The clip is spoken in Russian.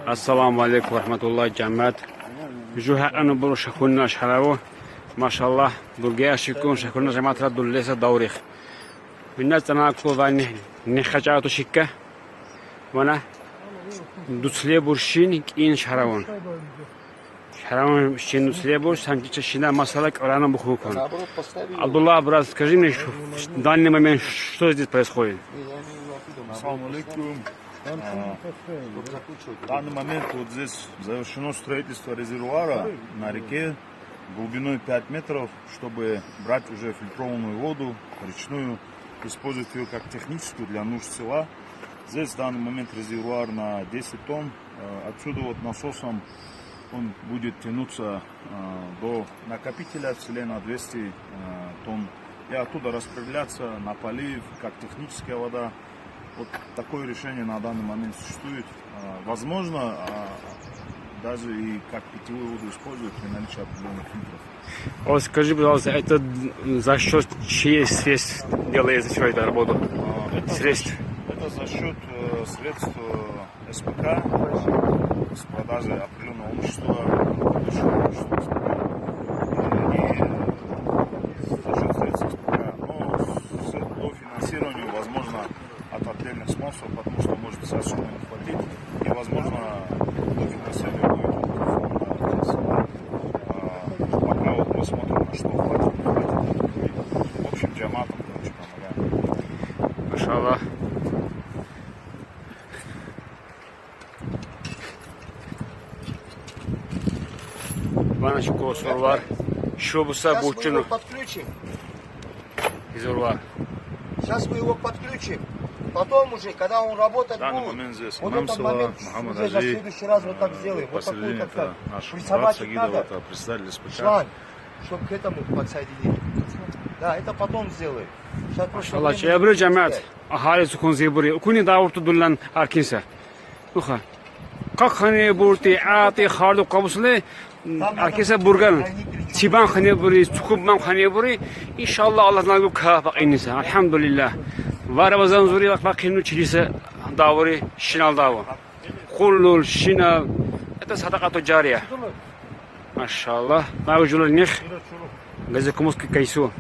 Assalamu alaikum rahmatullahi jamat. Juha anu buru shakunna sharawo. Mashallah. Burgaya shikun shakunna jamatra dullesa daurikh. Minna tanaku vani nikhachatu shikka. Wana dutsle burshin in sharawon. Sharawon shin dutsle burш санчича шина масала Корана бухукон. Абдулла, брат, скажи мне, в данный момент что здесь происходит? Ассаламу алейкум. В данный момент вот здесь завершено строительство резервуара на реке глубиной 5 метров, чтобы брать уже фильтрованную воду, речную, использовать ее как техническую для нужд села. Здесь в данный момент резервуар на 10 тонн. Отсюда вот насосом он будет тянуться до накопителя в селе на 200 тонн. И оттуда распределяться на полив, как техническая вода. Вот такое решение на данный момент существует. Возможно, даже и как питьевую воду использовать при наличии определенных фильтров. Вот скажи, пожалуйста, это за счет чьих средств делается все эта работа? Средств? Это за счет средств СПК, с продажи определенного имущества, и за счет средств СПК. Но по финансированию, возможно, от отдельных спонсоров, потому что может вся сумма не хватить, и возможно до финансирования будет фонда. Пока вот мы смотрим, на что хватит, не хватит. В общем, джаматом, короче, помогаем. Машаллах. Баночку сорвар. Шубуса бучину. Подключим. Резервуар. Сейчас мы его подключим. Потом уже, когда он работать данный будет, момент здесь вот имам этот села момент Мухаммад уже на Ажи, следующий раз вот так сделаем. Вот такой, посередине как это наш брат присобачить Сагидов, надо. это председатель СПК. Шланг, чтобы к этому подсоединить. Да, это потом сделаем. Сейчас просто Allah время çevre не cemaat успеем. ahali sukun ziburi kuni davurtu dullan arkinsa uha как хане бурти ати харду qabusle arkinsa burgan чибан хане бури цукубман хане бури иншаллах Allah nagu ka baqinisa alhamdulillah варавазан зури бақину чилиса давури шинал даву хуллул шинал это садақату жария машаллах навжулul них газакумуски кайсу